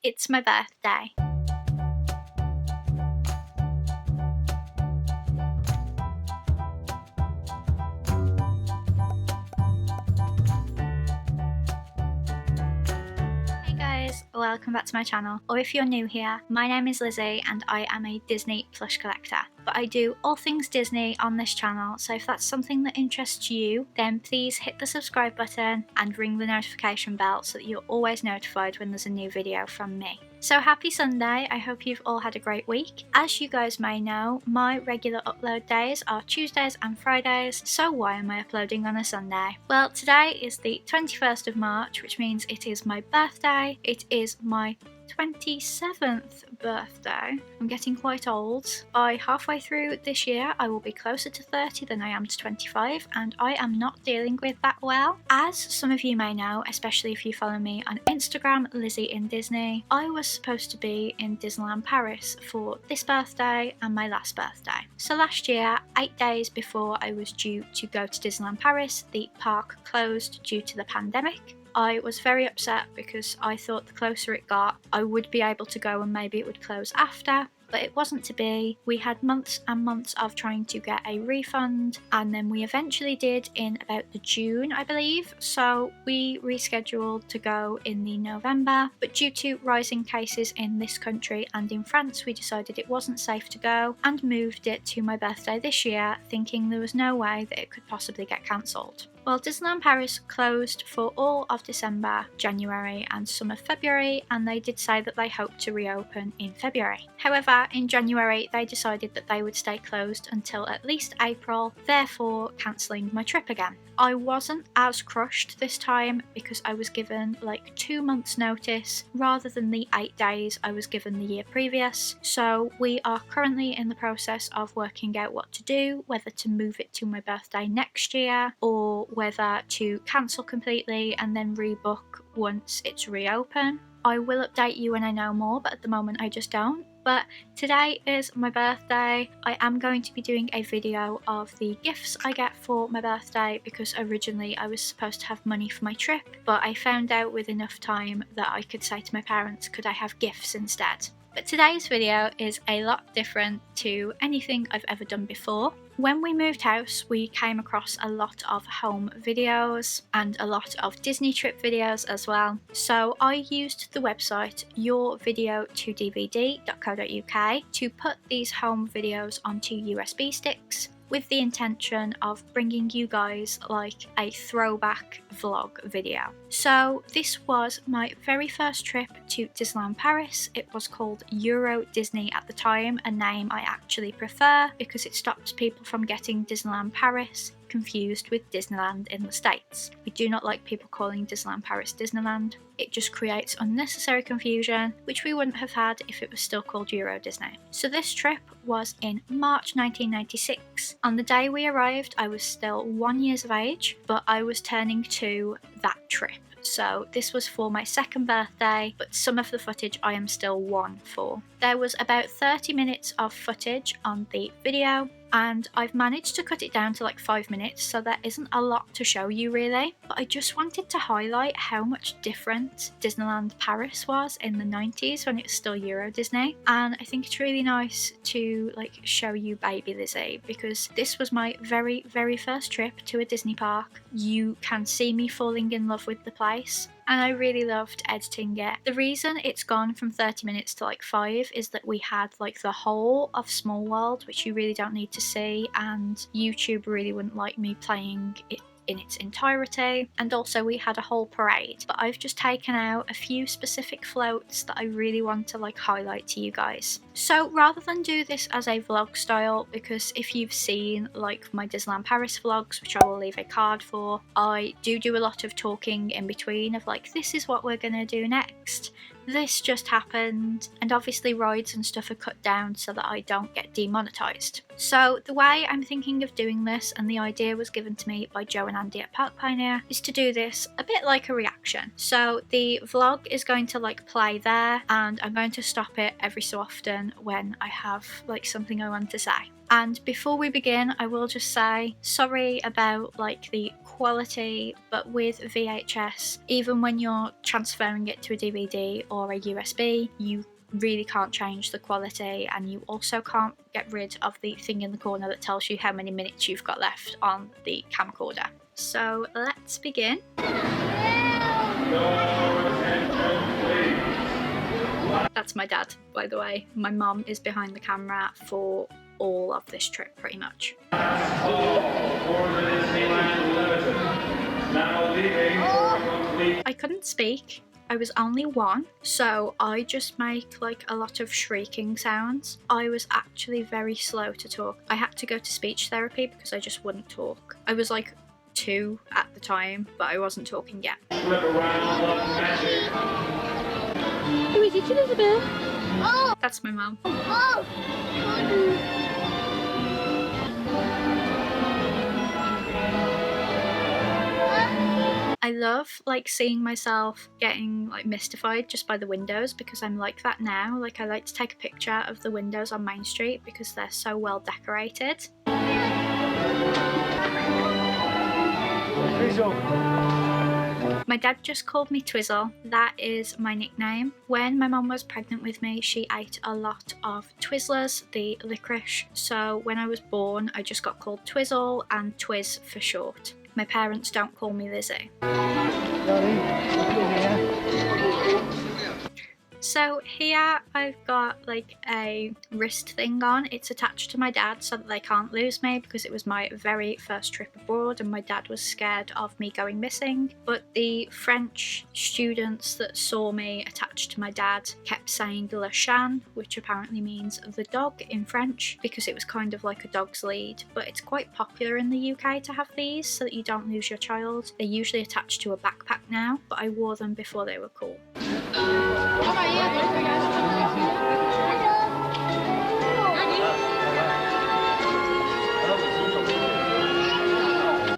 It's my birthday. Hey guys, welcome back to my channel, or if you're new here, my name is Lizzie and I am a Disney plush collector. But I do all things Disney on this channel, so if that's something that interests you, then please hit the subscribe button and ring the notification bell so that you're always notified when there's a new video from me. So happy Sunday, I hope you've all had a great week. As you guys may know, my regular upload days are Tuesdays and Fridays, so why am I uploading on a Sunday? Well, today is the 21st of March, which means it is my birthday. It is my 27th birthday. I'm getting quite old. By halfway through this year, I will be closer to 30 than I am to 25, and I am not dealing with that well. As some of you may know, especially if you follow me on Instagram, Lizzie in Disney, I was supposed to be in Disneyland Paris for this birthday and my last birthday. So last year, 8 days before I was due to go to Disneyland Paris, the park closed due to the pandemic. I was very upset because I thought the closer it got, I would be able to go and maybe it would close after, but it wasn't to be. We had months and months of trying to get a refund, and then we eventually did in about the June, I believe, so we rescheduled to go in the November, but due to rising cases in this country and in France, we decided it wasn't safe to go and moved it to my birthday this year, thinking there was no way that it could possibly get cancelled. Well, Disneyland Paris closed for all of December, January and some of February, and they did say that they hoped to reopen in February. However, in January they decided that they would stay closed until at least April, therefore cancelling my trip again. I wasn't as crushed this time because I was given like 2 months notice rather than the 8 days I was given the year previous. So we are currently in the process of working out what to do, whether to move it to my birthday next year or whether to cancel completely and then rebook once it's reopened. I will update you when I know more, but at the moment I just don't. But today is my birthday. I am going to be doing a video of the gifts I get for my birthday because originally I was supposed to have money for my trip, but I found out with enough time that I could say to my parents, could I have gifts instead? But today's video is a lot different to anything I've ever done before. When we moved house, we came across a lot of home videos and a lot of Disney trip videos as well. So I used the website yourvideo2dvd.co.uk to put these home videos onto USB sticks, with the intention of bringing you guys like a throwback vlog video. So this was my very first trip to Disneyland Paris. It was called Euro Disney at the time, a name I actually prefer because it stops people from getting Disneyland Paris confused with Disneyland in the States. I do not like people calling Disneyland Paris Disneyland. It just creates unnecessary confusion, which we wouldn't have had if it was still called Euro Disney. So this trip was in March 1996. On the day we arrived, I was still 1 year of age, but I was turning 2 that trip. So this was for my second birthday, but some of the footage I am still 1 for. There was about 30 minutes of footage on the video, and I've managed to cut it down to like 5 minutes, so there isn't a lot to show you really, but I just wanted to highlight how much different Disneyland Paris was in the 90s when it was still Euro Disney, and I think it's really nice to like show you baby Lizzie because this was my very first trip to a Disney park. You can see me falling in love with the place, and I really loved editing it. The reason it's gone from 30 minutes to like 5 is that we had like the whole of Small World, which you really don't need to see, and YouTube really wouldn't like me playing it in its entirety, and also we had a whole parade, but I've just taken out a few specific floats that I really want to like highlight to you guys. So rather than do this as a vlog style, because if you've seen like my Disneyland Paris vlogs, which I will leave a card for, I do a lot of talking in between of like, this is what we're gonna do next, this just happened, and obviously rides and stuff are cut down so that I don't get demonetized. So the way I'm thinking of doing this, and the idea was given to me by Joe and Andy at Park Pioneer, is to do this a bit like a reaction. So the vlog is going to like play there, and I'm going to stop it every so often when I have like something I want to say. And before we begin, I will just say sorry about like the quality, but with VHS, even when you're transferring it to a DVD or a USB, you really can't change the quality, and you also can't get rid of the thing in the corner that tells you how many minutes you've got left on the camcorder. So let's begin. That's my dad, by the way. My mum is behind the camera for all of this trip, pretty much. I couldn't speak. I was only 1, so I just make like a lot of shrieking sounds. I was actually very slow to talk. I had to go to speech therapy because I just wouldn't talk. I was like 2 at the time, but I wasn't talking yet. Who is it, Elizabeth? Oh! That's my mum. Oh! I love like seeing myself getting like mystified just by the windows, because I'm like that now. Like I like to take a picture of the windows on Main Street because they're so well decorated. My dad just called me Twizzle. That is my nickname. When my mum was pregnant with me, she ate a lot of Twizzlers, the licorice. So when I was born, I just got called Twizzle and Twiz for short. My parents don't call me Lizzie. So here I've got like a wrist thing on. It's attached to my dad so that they can't lose me, because it was my very first trip abroad and my dad was scared of me going missing. But the French students that saw me attached to my dad kept saying Le Chien, which apparently means the dog in French, because it was kind of like a dog's lead. But it's quite popular in the UK to have these so that you don't lose your child. They're usually attached to a backpack now, but I wore them before they were cool.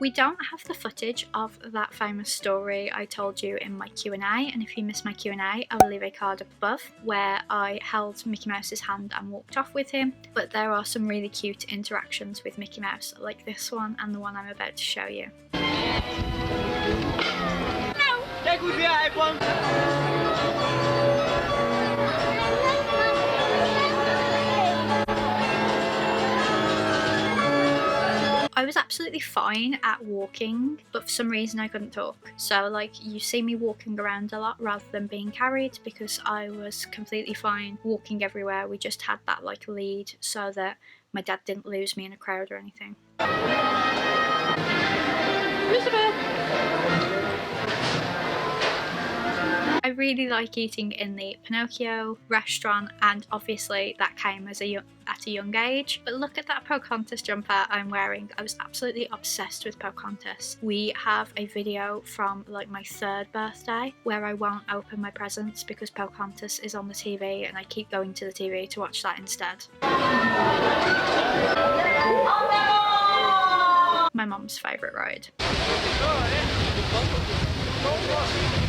We don't have the footage of that famous story I told you in my Q&A, and if you missed my Q&A, I will leave a card above where I held Mickey Mouse's hand and walked off with him. But there are some really cute interactions with Mickey Mouse, like this one and the one I'm about to show you. I was absolutely fine at walking, but for some reason I couldn't talk. So like you see me walking around a lot rather than being carried, because I was completely fine walking everywhere. We just had that like lead so that my dad didn't lose me in a crowd or anything. I really like eating in the Pinocchio restaurant, and obviously that came as at a young age. But look at that Pocahontas jumper I'm wearing. I was absolutely obsessed with Pocahontas. We have a video from like my 3rd birthday where I won't open my presents because Pocahontas is on the TV, and I keep going to the TV to watch that instead. My mum's favourite ride.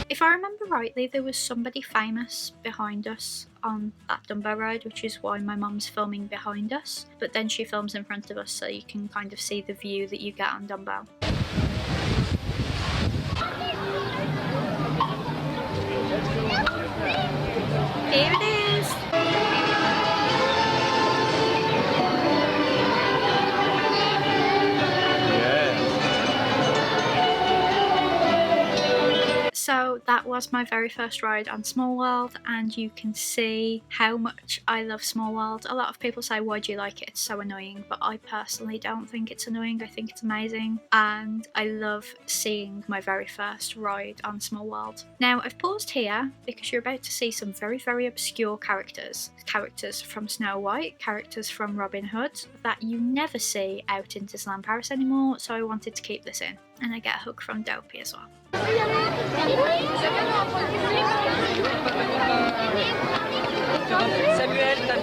If I remember rightly, there was somebody famous behind us on that Dumbo ride, which is why my mum's filming behind us, but then she films in front of us so you can kind of see the view that you get on Dumbo. Here it is! So that was my very first ride on Small World, and you can see how much I love Small World. A lot of people say, why do you like it? It's so annoying, but I personally don't think it's annoying. I think it's amazing, and I love seeing my very first ride on Small World. Now I've paused here because you're about to see some very, very obscure characters. Characters from Snow White, characters from Robin Hood that you never see out in Disneyland Paris anymore, so I wanted to keep this in. And I get a hug from Dopey as well. Samuel, t'as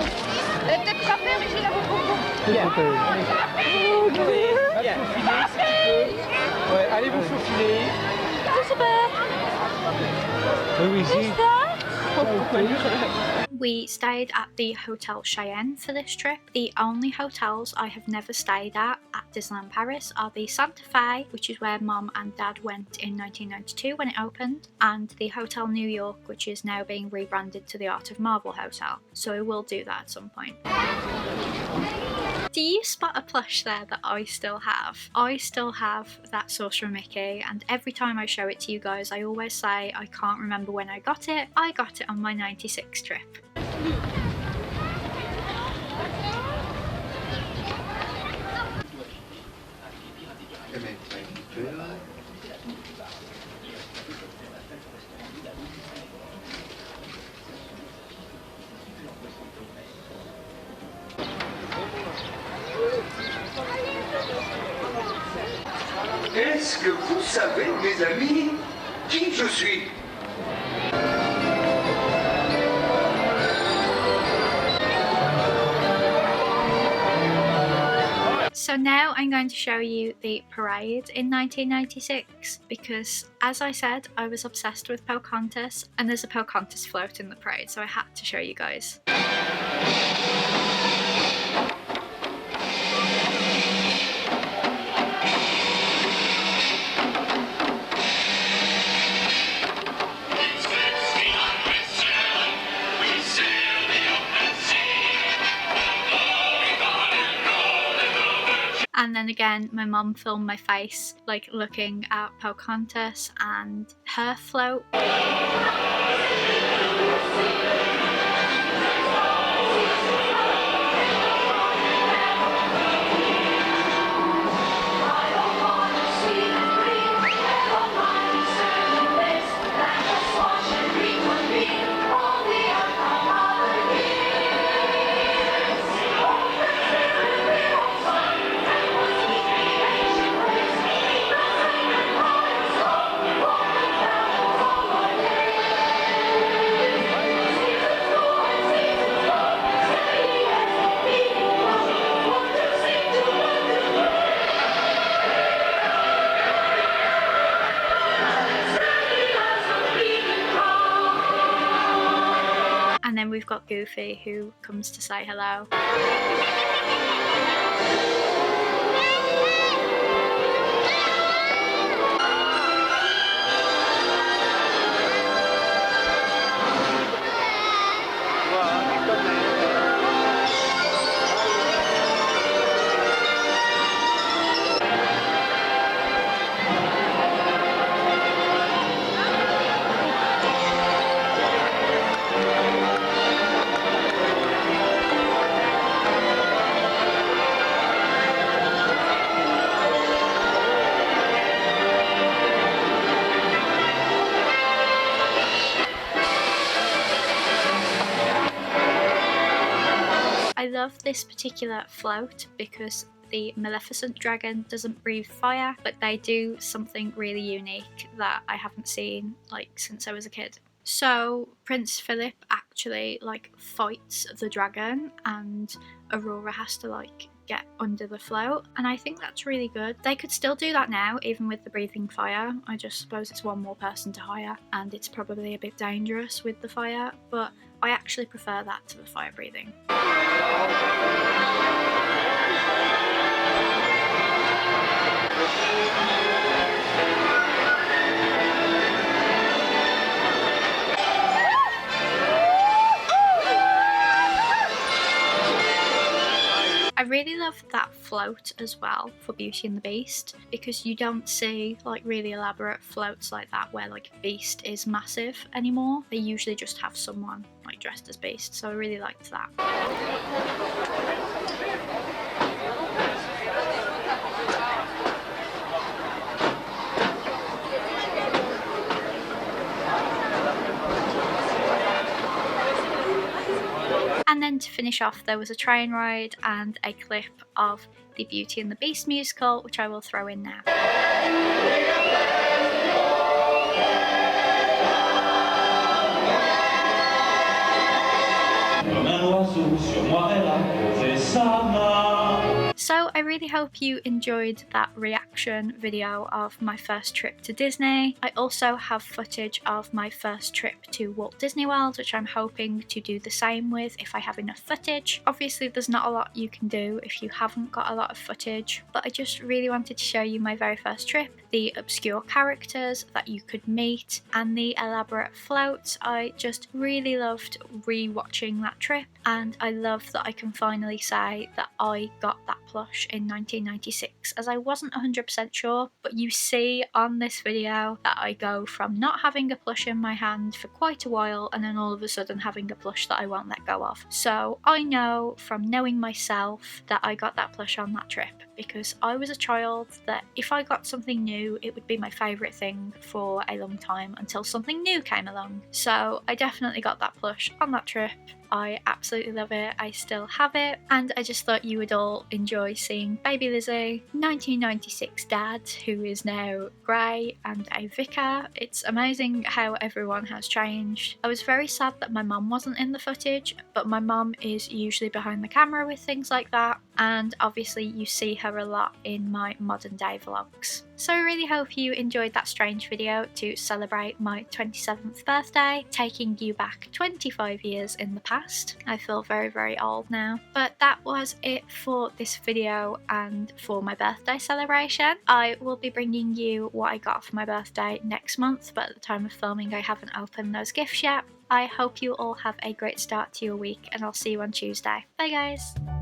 vu? Ouais, allez vous faufiler. We stayed at the Hotel Cheyenne for this trip. The only hotels I have never stayed at Disneyland Paris are the Santa Fe, which is where Mom and Dad went in 1992 when it opened, and the Hotel New York, which is now being rebranded to the Art of Marvel Hotel. So we will do that at some point. Do you spot a plush there that I still have? I still have that Sorcerer Mickey, and every time I show it to you guys I always say I can't remember when I got it. I got it on my 96 trip. Est-ce que vous savez, mes amis, qui je suis? So now I'm going to show you the parade in 1996 because, as I said, I was obsessed with Pocahontas and there's a Pocahontas float in the parade, so I had to show you guys. And then again, my mum filmed my face, like looking at Pocahontas and her float. And then we've got Goofy who comes to say hello. I love this particular float because the Maleficent dragon doesn't breathe fire, but they do something really unique that I haven't seen like since I was a kid. So Prince Philip actually like fights the dragon and Aurora has to like get under the float, and I think that's really good. They could still do that now even with the breathing fire. I just suppose it's one more person to hire and it's probably a bit dangerous with the fire, but I actually prefer that to the fire breathing. I really love that float as well for Beauty and the Beast because you don't see like really elaborate floats like that where like Beast is massive anymore. They usually just have someone like dressed as Beast, so I really liked that. And then to finish off, there was a train ride and a clip of the Beauty and the Beast musical, which I will throw in now. Comme un oiseau sur moi, elle a posé sa main. I really hope you enjoyed that reaction video of my first trip to Disney. I also have footage of my first trip to Walt Disney World, which I'm hoping to do the same with if I have enough footage. Obviously there's not a lot you can do if you haven't got a lot of footage, but I just really wanted to show you my very first trip, the obscure characters that you could meet, and the elaborate floats. I just really loved re-watching that trip, and I love that I can finally say that I got that plush in 1996, as I wasn't 100% sure, but you see on this video that I go from not having a plush in my hand for quite a while and then all of a sudden having a plush that I won't let go of. So I know from knowing myself that I got that plush on that trip, because I was a child that if I got something new, it would be my favourite thing for a long time until something new came along. So I definitely got that plush on that trip. I absolutely love it, I still have it, and I just thought you would all enjoy seeing baby Lizzie, 1996 dad, who is now grey and a vicar. It's amazing how everyone has changed. I was very sad that my mum wasn't in the footage, but my mum is usually behind the camera with things like that, and obviously you see her a lot in my modern day vlogs. So I really hope you enjoyed that strange video to celebrate my 27th birthday, taking you back 25 years in the past. I feel very old now. But that was it for this video and for my birthday celebration. I will be bringing you what I got for my birthday next month, but at the time of filming I haven't opened those gifts yet. I hope you all have a great start to your week, and I'll see you on Tuesday. Bye guys!